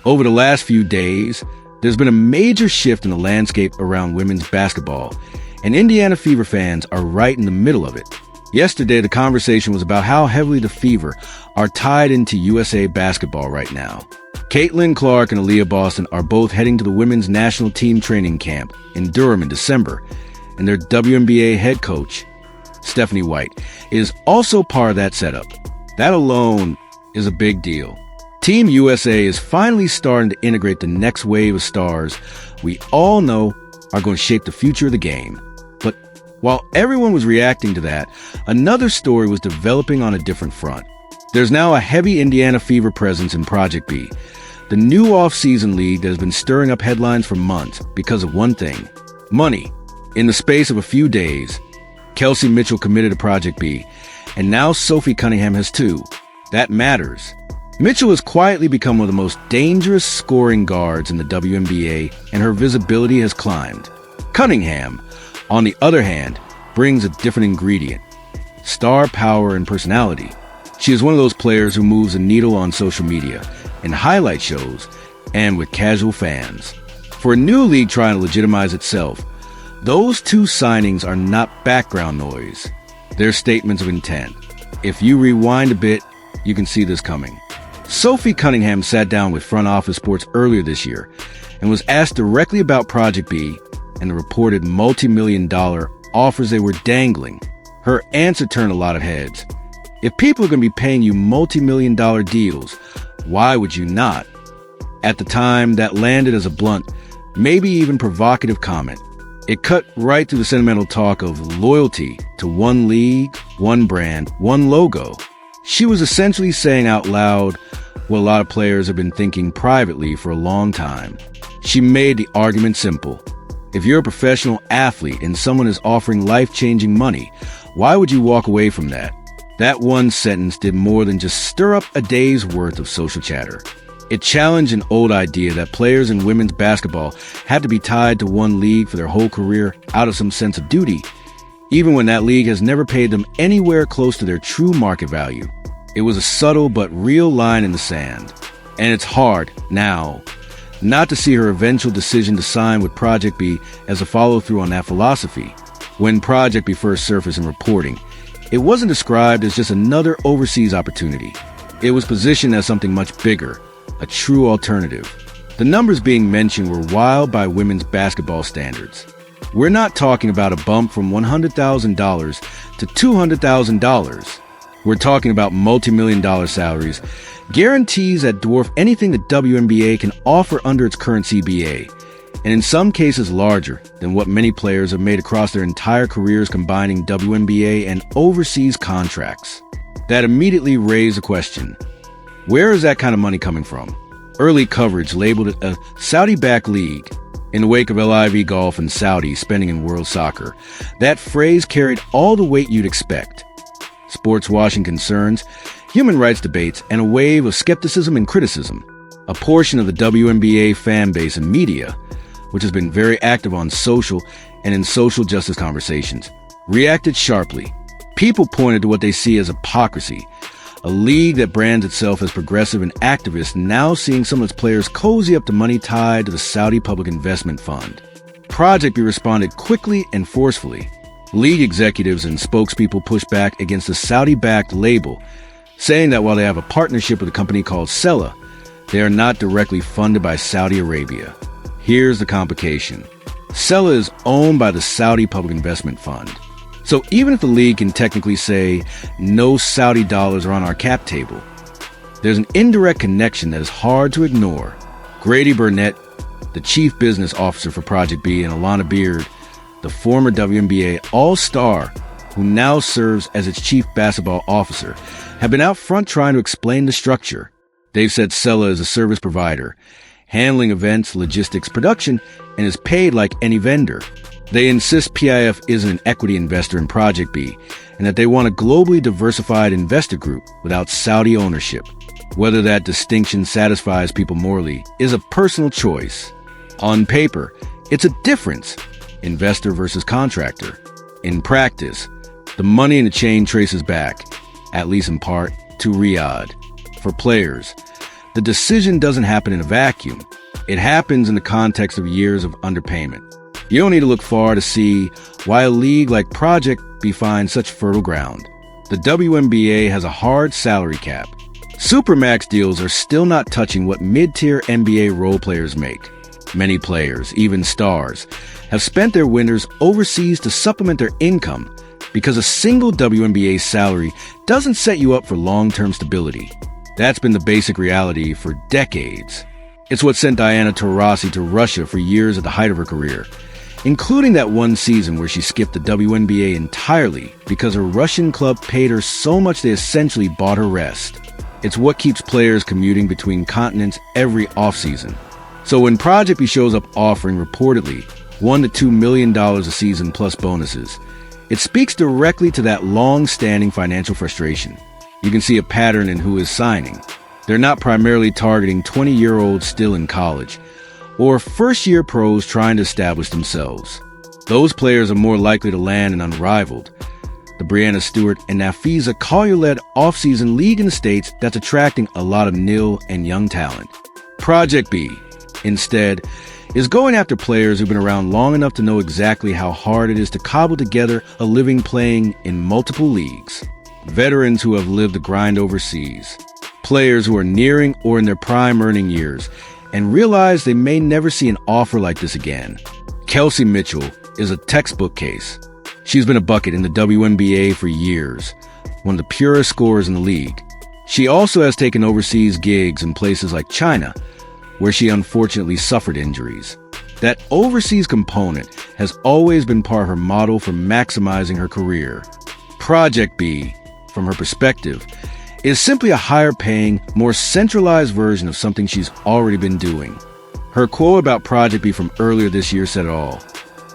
Over the last few days, there's been a major shift in the landscape around women's basketball, and Indiana Fever fans are right in the middle of it. Yesterday, the conversation was about how heavily the Fever are tied into USA basketball right now. Caitlin Clark and Aaliyah Boston are both heading to the women's national team training camp in Durham in December, and their WNBA head coach, Stephanie White, is also part of that setup. That alone is a big deal. Team USA is finally starting to integrate the next wave of stars we all know are going to shape the future of the game. But while everyone was reacting to that, another story was developing on a different front. There's now a heavy Indiana Fever presence in Project B, the new off-season league that has been stirring up headlines for months because of one thing: money. In the space of a few days, Kelsey Mitchell committed to Project B, and now Sophie Cunningham has too. That matters. Mitchell has quietly become one of the most dangerous scoring guards in the WNBA, and her visibility has climbed. Cunningham, on the other hand, brings a different ingredient: star power and personality. She is one of those players who moves the needle on social media, in highlight shows, and with casual fans. For a new league trying to legitimize itself, those two signings are not background noise. They're statements of intent. If you rewind a bit, you can see this coming. Sophie Cunningham sat down with Front Office Sports earlier this year and was asked directly about Project B and the reported multi-million-dollar offers they were dangling. Her answer turned a lot of heads. If people are going to be paying you multi-million-dollar deals, why would you not? At the time, that landed as a blunt, maybe even provocative comment. It cut right through the sentimental talk of loyalty to one league, one brand, one logo. She was essentially saying out loud what a lot of players have been thinking privately for a long time. She made the argument simple. If you're a professional athlete and someone is offering life-changing money, why would you walk away from that? That one sentence did more than just stir up a day's worth of social chatter. It challenged an old idea that players in women's basketball had to be tied to one league for their whole career out of some sense of duty, even when that league has never paid them anywhere close to their true market value. It was a subtle but real line in the sand. And it's hard, now, not to see her eventual decision to sign with Project B as a follow-through on that philosophy. When Project B first surfaced in reporting, it wasn't described as just another overseas opportunity. It was positioned as something much bigger, a true alternative. The numbers being mentioned were wild by women's basketball standards. We're not talking about a bump from $100,000 to $200,000. We're talking about multi-million-dollar salaries, guarantees that dwarf anything the WNBA can offer under its current CBA, and in some cases larger than what many players have made across their entire careers combining WNBA and overseas contracts. That immediately raised the question: where is that kind of money coming from? Early coverage labeled it a Saudi-backed league. In the wake of LIV Golf and Saudi spending in world soccer, that phrase carried all the weight you'd expect. Sports washing concerns, human rights debates, and a wave of skepticism and criticism. A portion of the WNBA fan base and media, which has been very active on social and in social justice conversations, reacted sharply. People pointed to what they see as hypocrisy, a league that brands itself as progressive and activist, now seeing some of its players cozy up to money tied to the Saudi Public Investment Fund. Project B responded quickly and forcefully. League executives and spokespeople pushed back against the Saudi-backed label, saying that while they have a partnership with a company called Sella, they are not directly funded by Saudi Arabia. Here's the complication. Sella is owned by the Saudi Public Investment Fund. So even if the league can technically say no Saudi dollars are on our cap table, there's an indirect connection that is hard to ignore. Grady Burnett, the chief business officer for Project B, and Alana Beard, the former WNBA All-Star, who now serves as its chief basketball officer, have been out front trying to explain the structure. They've said Sella is a service provider, handling events, logistics, production, and is paid like any vendor. They insist PIF isn't an equity investor in Project B, and that they want a globally diversified investor group without Saudi ownership. Whether that distinction satisfies people morally is a personal choice. On paper, it's a difference, investor versus contractor. In practice, the money in the chain traces back, at least in part, to Riyadh. For players, The decision doesn't happen in a vacuum. It happens in the context of years of underpayment. You don't need to look far to see why a league like Project B finds such fertile ground. The WNBA has a hard salary cap. Supermax deals are still not touching what mid-tier NBA role players make. Many players, even stars, have spent their winters overseas to supplement their income because a single WNBA salary doesn't set you up for long-term stability. That's been the basic reality for decades. It's what sent Diana Taurasi to Russia for years at the height of her career, including that one season where she skipped the WNBA entirely because her Russian club paid her so much they essentially bought her rest. It's what keeps players commuting between continents every offseason. So when Project B shows up offering reportedly $1 to $2 million a season plus bonuses, it speaks directly to that long-standing financial frustration. You can see a pattern in who is signing. They're not primarily targeting 20-year-olds still in college or first-year pros trying to establish themselves. Those players are more likely to land in Unrivaled, the Breanna Stewart and Nafisa Collier-led off-season league in the States that's attracting a lot of nil and young talent. Project B, instead, is going after players who've been around long enough to know exactly how hard it is to cobble together a living playing in multiple leagues. Veterans who have lived the grind overseas. Players who are nearing or in their prime earning years and realize they may never see an offer like this again. Kelsey Mitchell is a textbook case. She's been a bucket in the WNBA for years, one of the purest scorers in the league. She also has taken overseas gigs in places like China, where she unfortunately suffered injuries. That overseas component has always been part of her model for maximizing her career. Project B, from her perspective, is simply a higher-paying, more centralized version of something she's already been doing. Her quote about Project B from earlier this year said it all.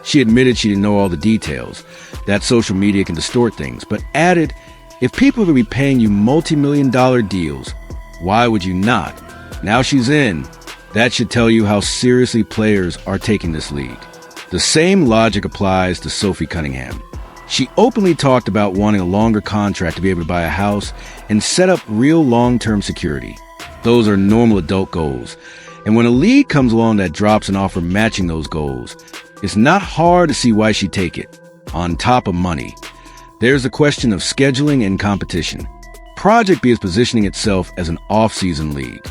She admitted she didn't know all the details, that social media can distort things, but added, if people would be paying you multi-million-dollar deals, why would you not? Now she's in. That should tell you how seriously players are taking this league. The same logic applies to Sophie Cunningham. She openly talked about wanting a longer contract to be able to buy a house and set up real long-term security. Those are normal adult goals. And when a league comes along that drops an offer matching those goals, it's not hard to see why she'd take it. On top of money, there's the question of scheduling and competition. Project B is positioning itself as an off-season league.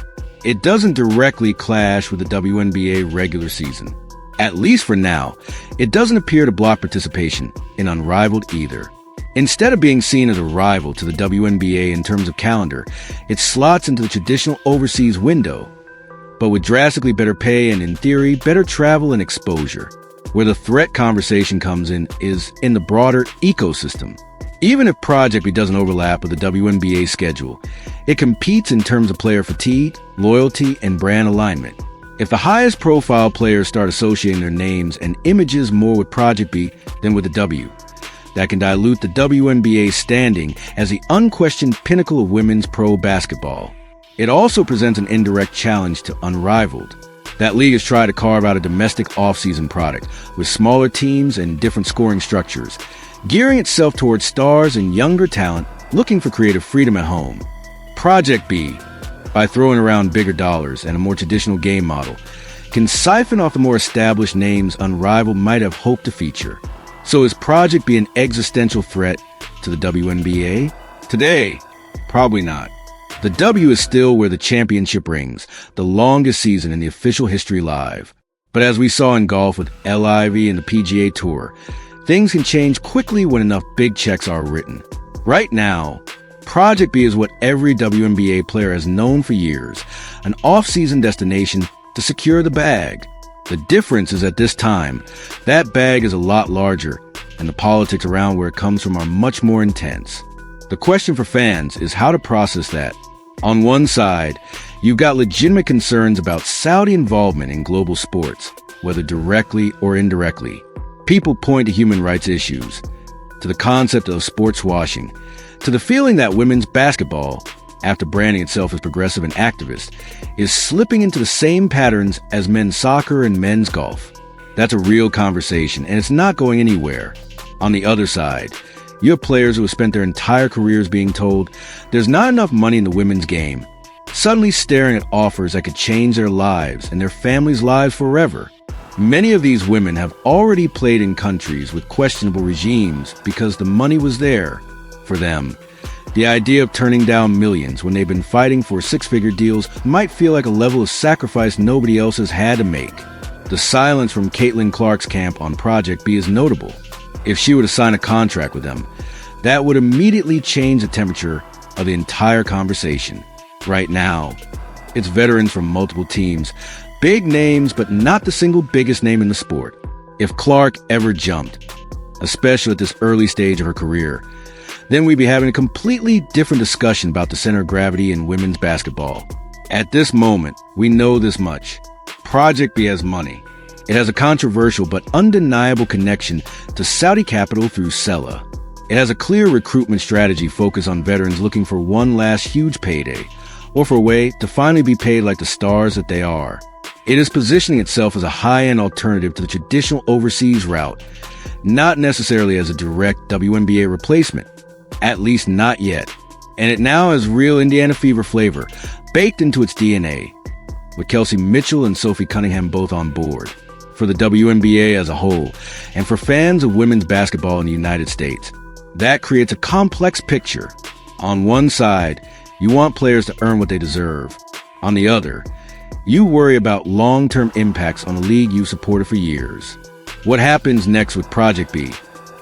It doesn't directly clash with the WNBA regular season. At least for now, it doesn't appear to block participation in Unrivaled either. Instead of being seen as a rival to the WNBA in terms of calendar, it slots into the traditional overseas window, but with drastically better pay and, in theory, better travel and exposure. Where the threat conversation comes in is in the broader ecosystem. Even if Project B doesn't overlap with the WNBA schedule, it competes in terms of player fatigue, loyalty, and brand alignment. If the highest profile players start associating their names and images more with Project B than with the W, that can dilute the WNBA's standing as the unquestioned pinnacle of women's pro basketball. It also presents an indirect challenge to Unrivaled. That league has tried to carve out a domestic off-season product with smaller teams and different scoring structures, gearing itself towards stars and younger talent looking for creative freedom at home. Project B, by throwing around bigger dollars and a more traditional game model, can siphon off the more established names Unrivaled might have hoped to feature. So is Project B an existential threat to the WNBA? Today, probably not. The W is still where the championship rings, the longest season in the official history live. But as we saw in golf with LIV and the PGA Tour, things can change quickly when enough big checks are written. Right now, Project B is what every WNBA player has known for years, an off-season destination to secure the bag. The difference is at this time, that bag is a lot larger, and the politics around where it comes from are much more intense. The question for fans is how to process that. On one side, you've got legitimate concerns about Saudi involvement in global sports, whether directly or indirectly. People point to human rights issues, to the concept of sports washing, to the feeling that women's basketball, after branding itself as progressive and activist, is slipping into the same patterns as men's soccer and men's golf. That's a real conversation, and it's not going anywhere. On the other side, you have players who have spent their entire careers being told there's not enough money in the women's game, suddenly staring at offers that could change their lives and their families' lives forever. Many of these women have already played in countries with questionable regimes because the money was there for them. The idea of turning down millions when they've been fighting for six-figure deals might feel like a level of sacrifice nobody else has had to make. The silence from Caitlin Clark's camp on Project B is notable. If she were to sign a contract with them, that would immediately change the temperature of the entire conversation. Right now, it's veterans from multiple teams, big names, but not the single biggest name in the sport. If Clark ever jumped, especially at this early stage of her career, then we'd be having a completely different discussion about the center of gravity in women's basketball. At this moment, we know this much. Project B has money. It has a controversial but undeniable connection to Saudi capital through Sela. It has a clear recruitment strategy focused on veterans looking for one last huge payday, or for a way to finally be paid like the stars that they are. It is positioning itself as a high-end alternative to the traditional overseas route, not necessarily as a direct WNBA replacement, at least not yet. And it now has real Indiana Fever flavor, baked into its DNA, with Kelsey Mitchell and Sophie Cunningham both on board. For the WNBA as a whole, and for fans of women's basketball in the United States, that creates a complex picture. On one side, you want players to earn what they deserve. On the other, you worry about long-term impacts on a league you've supported for years. What happens next with Project B,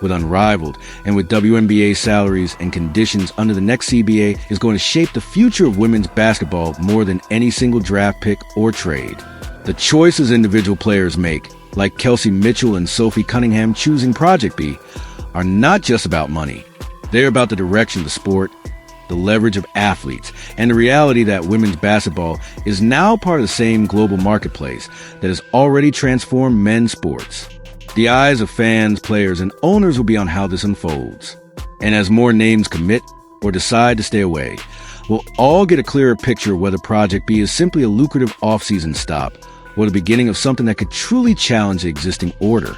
with Unrivaled, and with WNBA salaries and conditions under the next CBA is going to shape the future of women's basketball more than any single draft pick or trade. The choices individual players make, like Kelsey Mitchell and Sophie Cunningham choosing Project B, are not just about money. They're about the direction of the sport, the leverage of athletes, and the reality that women's basketball is now part of the same global marketplace that has already transformed men's sports. The eyes of fans, players, and owners will be on how this unfolds. And as more names commit or decide to stay away, we'll all get a clearer picture of whether Project B is simply a lucrative off-season stop or the beginning of something that could truly challenge the existing order.